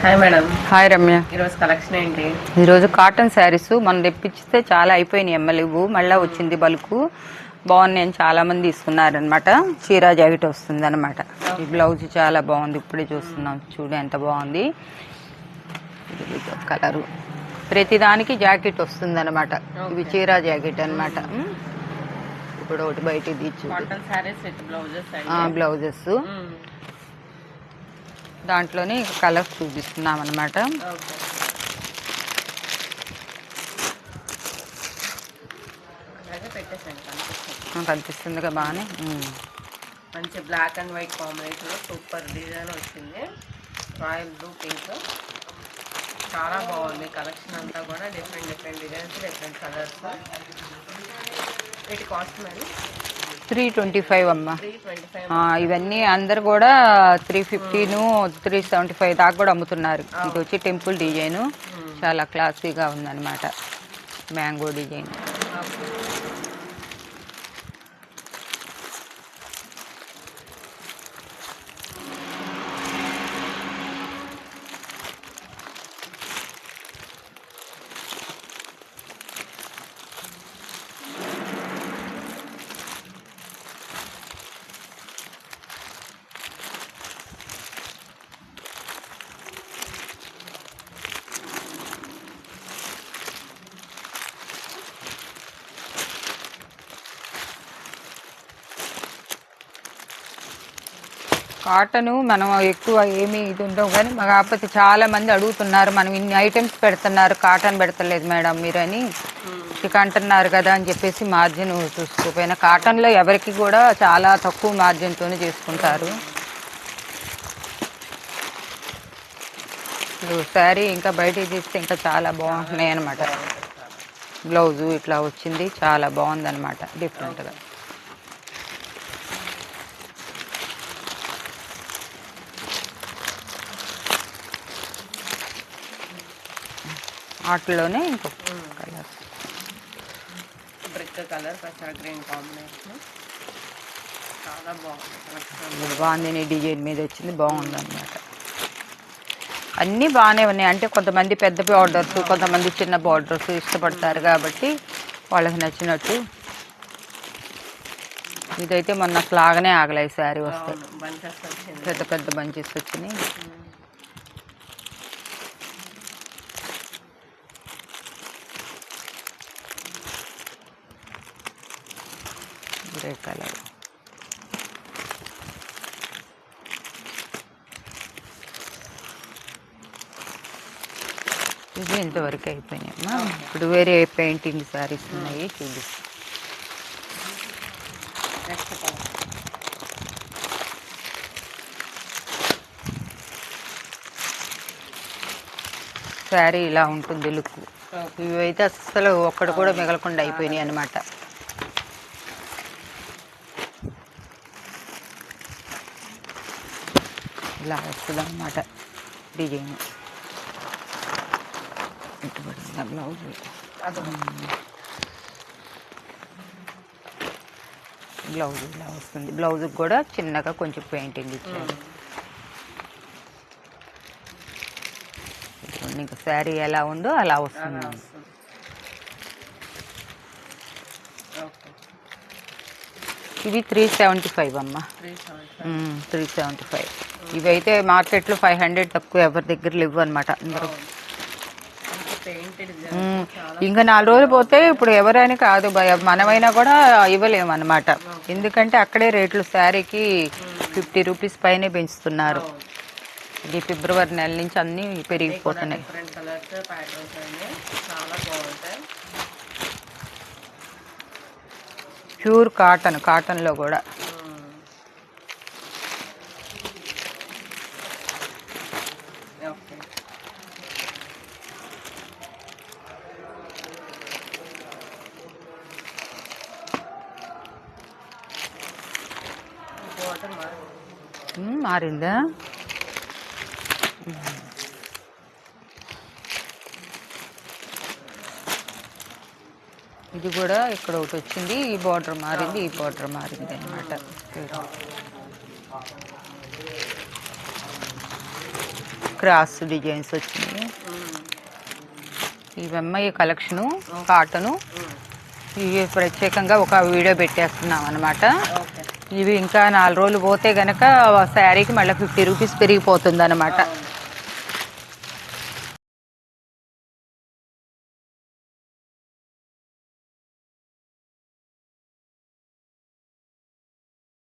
Hi madam. Hi Ramya. ఈరోజు collection ఏంటి? ఈరోజు కాటన్ శారీస్ మనం తెప్పిస్తే చాలా అయిపోయినాయి ఎమ్మలివు, మళ్ళీ వచ్చింది బల్కు. బాగున్నాయని చాలా మంది తీసుకున్నారనమాట. చీర జాకెట్ వస్తుంది అనమాట. ఈ బ్లౌజ్ చాలా బాగుంది, ఇప్పుడే చూస్తున్నాం. చూడు ఎంత బాగుంది కలరు. ప్రతిదానికి జాకెట్ వస్తుంది అనమాట. ఇవి చీర జాకెట్ అనమాట. ఇప్పుడు ఒకటి బయట బ్లౌజెస్ దాంట్లోనే కలర్స్ చూపిస్తున్నాం అనమాట. కనిపిస్తుందిగా బాగానే. మంచి black and white combination, super design వచ్చింది. రాయల్ బ్లూ పింక్ చాలా బాగుంది. కలెక్షన్ అంతా కూడా డిఫరెంట్ డిజైన్స్, డిఫరెంట్ కలర్స్. వీటి కాస్ట్ మరి 325 అమ్మా. ఇవన్నీ అందరు కూడా 350, 375 దాకా కూడా అమ్ముతున్నారు. ఇది వచ్చి టెంపుల్ డిజైన్, చాలా క్లాసీగా ఉందన్నమాట. Mango design. కాటను మనం ఎక్కువ ఏమీ ఇది ఉండవు, కానీ కాకపోతే చాలా మంది అడుగుతున్నారు, మనం ఇన్ని ఐటమ్స్ పెడుతున్నారు, కాటన్ పెడతలేదు మేడం మీరని ఇక అంటున్నారు కదా అని చెప్పేసి మార్జిన్ చూసుకోపోయినా. కాటన్లో ఎవరికి కూడా చాలా తక్కువ మార్జిన్తోనే చేసుకుంటారు. శారీ ఇంకా బయటికి తీస్తే ఇంకా చాలా బాగుంటున్నాయి అనమాట. బ్లౌజు ఇట్లా వచ్చింది, చాలా బాగుందన్నమాట, డిఫరెంట్గా. వాటిలోనే ఇంకొక కలర్, బ్రిక్ కలర్, పచ్చ గ్రీన్ కాంబినేషన్ చాలా బాగుంది. బాగుంది, డిజైన్ మీద వచ్చింది, బాగుంది అన్నమాట. అన్నీ బాగానే ఉన్నాయి. అంటే కొంతమంది పెద్ద బార్డర్స్, కొంతమంది చిన్న బార్డర్స్ ఇష్టపడతారు కాబట్టి వాళ్ళకి నచ్చినట్టు. ఇదైతే మొన్న లాగానే ఆగలేదు శారీ వస్తే, పెద్ద పెద్ద బంచెస్ వచ్చినాయి. Grey colour. ఇది ఇంతవరకు అయిపోయినాయమ్మా. ఇప్పుడు వేరే పెయింటింగ్ శారీస్ ఉన్నాయి, చూపిస్తాను. శారీ ఇలా ఉంటుంది లుక్. ఇవైతే అస్సలు ఒక్కడు కూడా మిగలకుండా అయిపోయినాయి అన్నమాట. ఇలా వస్తుంది అన్నమాట డిజైన్. బ్లౌజ్ బ్లౌజ్ ఇలా వస్తుంది. బ్లౌజ్ కూడా చిన్నగా కొంచెం పెయింటింగ్ ఇచ్చారు. ఇంకా శారీ ఎలా ఉందో అలా వస్తుంది. ఇవి 375 అమ్మా. 375. ఇవైతే మార్కెట్లో 500 తక్కువ ఎవరి దగ్గర లేవు అనమాట. అందరూ ఇంకా 4 రోజులు పోతే ఇప్పుడు ఎవరైనా కాదు, మనమైనా కూడా ఇవ్వలేము అనమాట. ఎందుకంటే అక్కడే రేట్లు శారీకి 50 రూపీస్ పైనే పెంచుతున్నారు. ఇది ఫిబ్రవరి నెల నుంచి అన్నీ పెరిగిపోతున్నాయి. ప్యూర్ కాటన్, కాటన్లో కూడా మారిందా. ఇది కూడా ఇక్కడ ఒకటి వచ్చింది, ఈ బార్డర్ మారింది, ఈ బార్డర్ మారింది అన్నమాట. క్రాస్ డిజైన్స్ వచ్చినాయి. ఇవమ్మ ఈ కలెక్షను కాటను. ఇవి ప్రత్యేకంగా ఒక వీడియో పెట్టేస్తున్నాం అనమాట. ఓకే. ఇవి ఇంకా 4 రోజులు పోతే గనక శారీకి మళ్ళీ 50 రూపీస్ పెరిగిపోతుంది అనమాట.